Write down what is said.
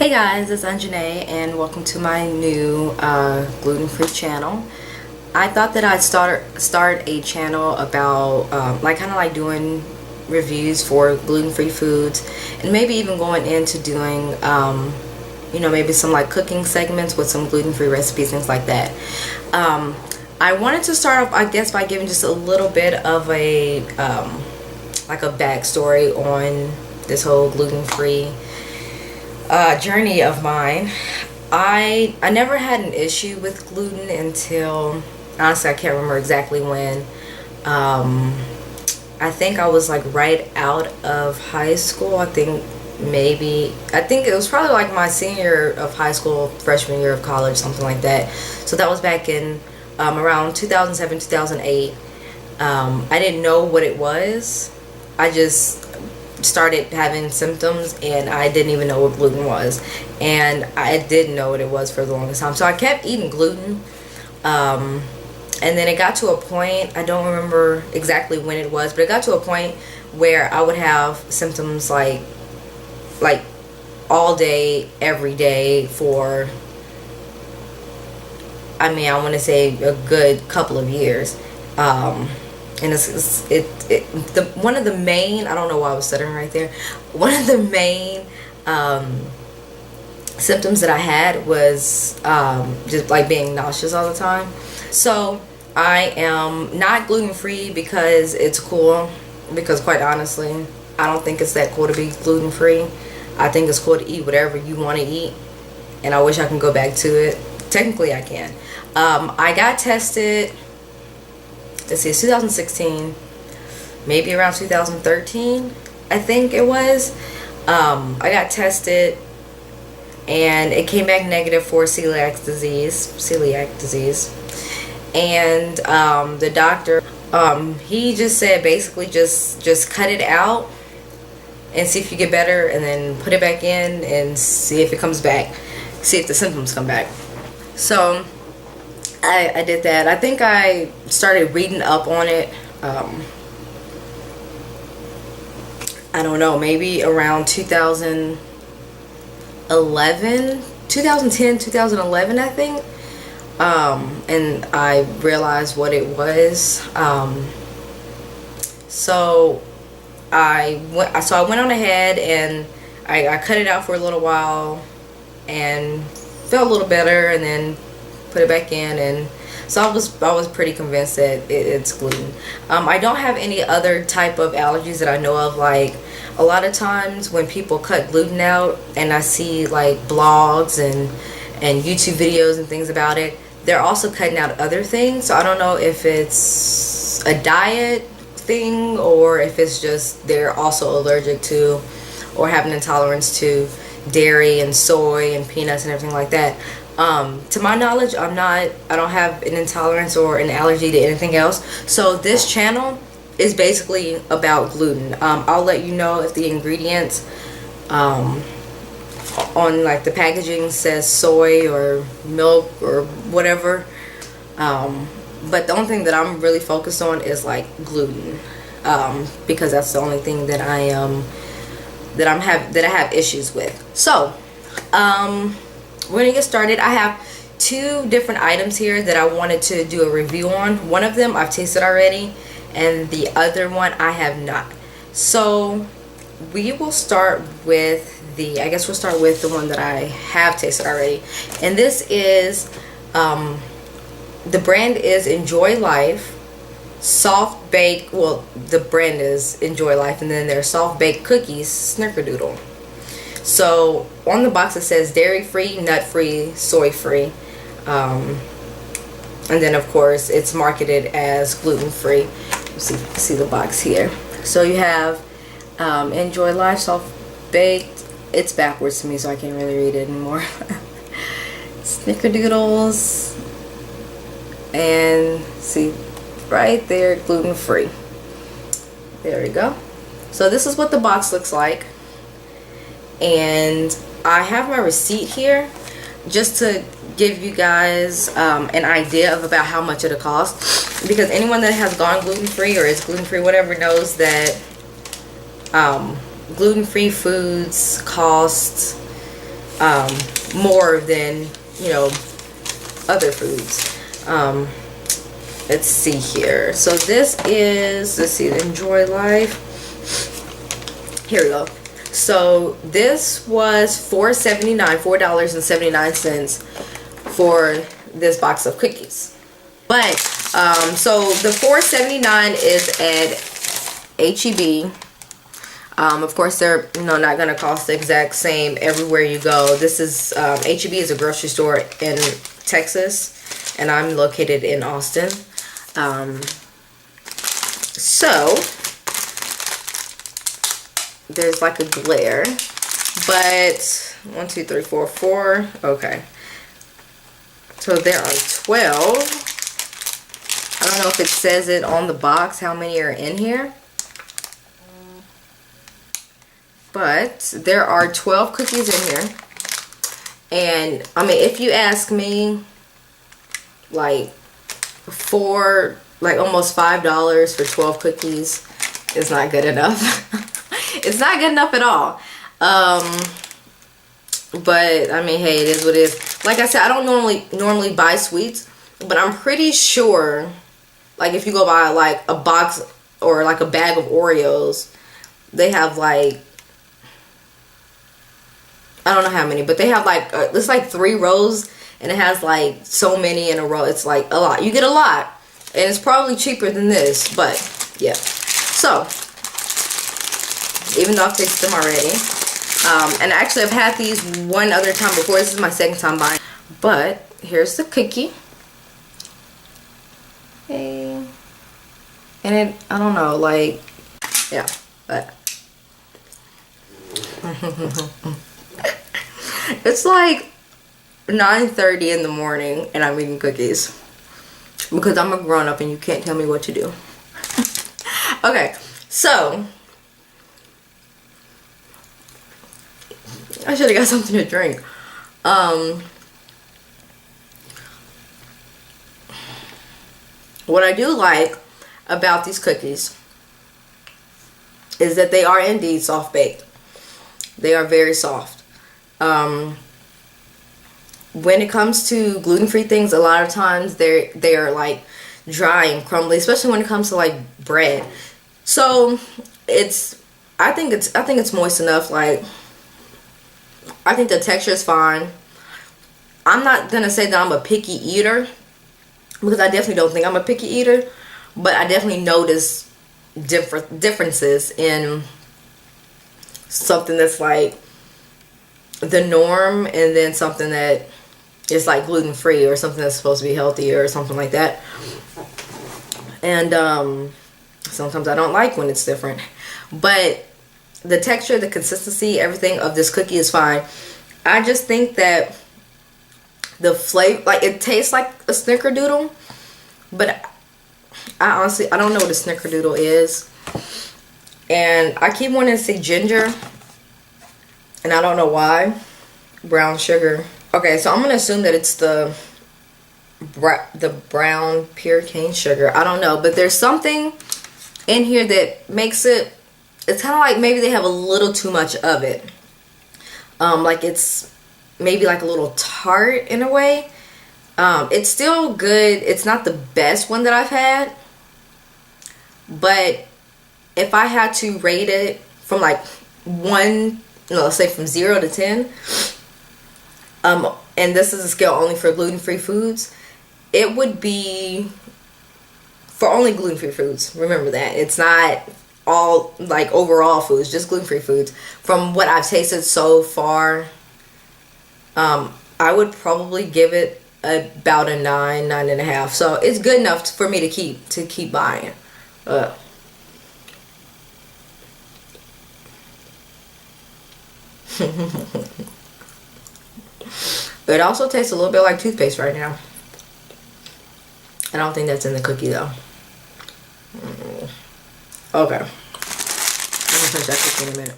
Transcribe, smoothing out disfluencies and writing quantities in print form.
Hey guys, it's Anjanae and welcome to my new gluten-free channel. I thought that I'd start a channel about kind of like doing reviews for gluten-free foods, and maybe even going into doing maybe some like cooking segments with some gluten-free recipes, things like that. I wanted to start off, I guess, by giving just a little bit of a like a backstory on this whole gluten-free journey of mine. I never had an issue with gluten until, honestly, I can't remember exactly when. I think I was like right out of high school. I think it was probably like my senior year of high school, freshman year of college, something like that. So that was back in around 2007, 2008. I didn't know what it was. I just started having symptoms and I didn't even know what gluten was, and I didn't know what it was for the longest time, so I kept eating gluten, and then it got to a point, I don't remember exactly when it was, but it got to a point where I would have symptoms like all day every day for, I want to say a good couple of years. And one of the main, I don't know why I was stuttering right there, one of the main symptoms that I had was just like being nauseous all the time. So I am not gluten-free because it's cool, because quite honestly, I don't think it's that cool to be gluten-free. I think it's cool to eat whatever you want to eat, and I wish I can go back to it. Technically I can. I got tested, let's see, it's 2016, maybe around 2013, I think it was. I got tested and it came back negative for celiac disease. And the doctor, he just said basically just cut it out and see if you get better, and then put it back in and see if it comes back, see if the symptoms come back. So I did that. I think I started reading up on it, I don't know, maybe around 2010, 2011, I think. And I realized what it was. So I went on ahead and I cut it out for a little while and felt a little better, and then put it back in, and so I was pretty convinced that it's gluten. I don't have any other type of allergies that I know of. Like, a lot of times when people cut gluten out, and I see like blogs and YouTube videos and things about it, they're also cutting out other things. So I don't know if it's a diet thing or if it's just they're also allergic to or have an intolerance to dairy and soy and peanuts and everything like that. To my knowledge, I don't have an intolerance or an allergy to anything else. So this channel is basically about gluten. I'll let you know if the ingredients on like the packaging says soy or milk or whatever. But the only thing that I'm really focused on is like gluten, because that's the only thing that I have issues with. So we're gonna get started. I have two different items here that I wanted to do a review on. One of them I've tasted already, and the other one I have not. So we will start with I guess we'll start with the one that I have tasted already. And this is, the brand is Enjoy Life soft bake, well, the brand is Enjoy Life, and then they're soft baked cookies, Snickerdoodle. So on the box it says dairy free, nut free, soy free, and then of course it's marketed as gluten free. See the box here. So you have Enjoy Life soft baked. It's backwards to me, so I can't really read it anymore. Snickerdoodles, and see right there, gluten free. There we go. So this is what the box looks like. And I have my receipt here just to give you guys an idea of about how much it'll cost, because anyone that has gone gluten-free or is gluten-free, whatever, knows that gluten-free foods cost more than, you know, other foods. Let's see here. So this is, let's see, Enjoy Life. Here we go. So this was $4.79 for this box of cookies. But so the $4.79 is at H-E-B. Of course, they're, you know, not going to cost the exact same everywhere you go. This is H-E-B is a grocery store in Texas, and I'm located in Austin. So there's like a glare, but 1, 2, 3, 4, 4. Okay, so there are 12. I don't know if it says it on the box how many are in here, but there are 12 cookies in here. And I mean, if you ask me, like almost $5 for 12 cookies is not good enough. It's not good enough at all. But I mean, hey, it is what it is. Like I said, I don't normally buy sweets, but I'm pretty sure, like, if you go buy like a box or like a bag of Oreos, they have like, I don't know how many, but they have like it's like 3 rows, and it has like so many in a row. It's like a lot. You get a lot, and it's probably cheaper than this, but yeah. So even though I've tasted them already, and actually I've had these one other time before. This is my second time buying. But here's the cookie. Hey. And it, I don't know, like, yeah, but it's like 9:30 in the morning and I'm eating cookies because I'm a grown-up and you can't tell me what to do. Okay, so I should have got something to drink. What I do like about these cookies is that they are indeed soft baked. They are very soft. When it comes to gluten-free things, a lot of times they are like dry and crumbly, especially when it comes to like bread. So I think it's moist enough. Like, I think the texture is fine. I'm not gonna say that I'm a picky eater, because I definitely don't think I'm a picky eater, but I definitely notice differences in something that's like the norm and then something that is like gluten-free or something that's supposed to be healthy or something like that. And sometimes I don't like when it's different, but the texture, the consistency, everything of this cookie is fine. I just think that the flavor, like, it tastes like a Snickerdoodle, but I honestly, I don't know what a Snickerdoodle is. And I keep wanting to say ginger, and I don't know why. Brown sugar. Okay, so I'm going to assume that it's the brown pure cane sugar. I don't know, but there's something in here that makes it, it's kind of like maybe they have a little too much of it. Like it's maybe like a little tart in a way. It's still good. It's not the best one that I've had, but if I had to rate it from like 1, no, let's say from 0 to 10, and this is a scale only for gluten-free foods, it would be for only gluten-free foods. Remember that. It's not all like overall foods, just gluten-free foods. From what I've tasted so far, I would probably give it about a 9, 9.5. So it's good enough for me to keep buying. It also tastes a little bit like toothpaste right now. I don't think that's in the cookie though. Okay. I'm gonna finish that cookie in a minute.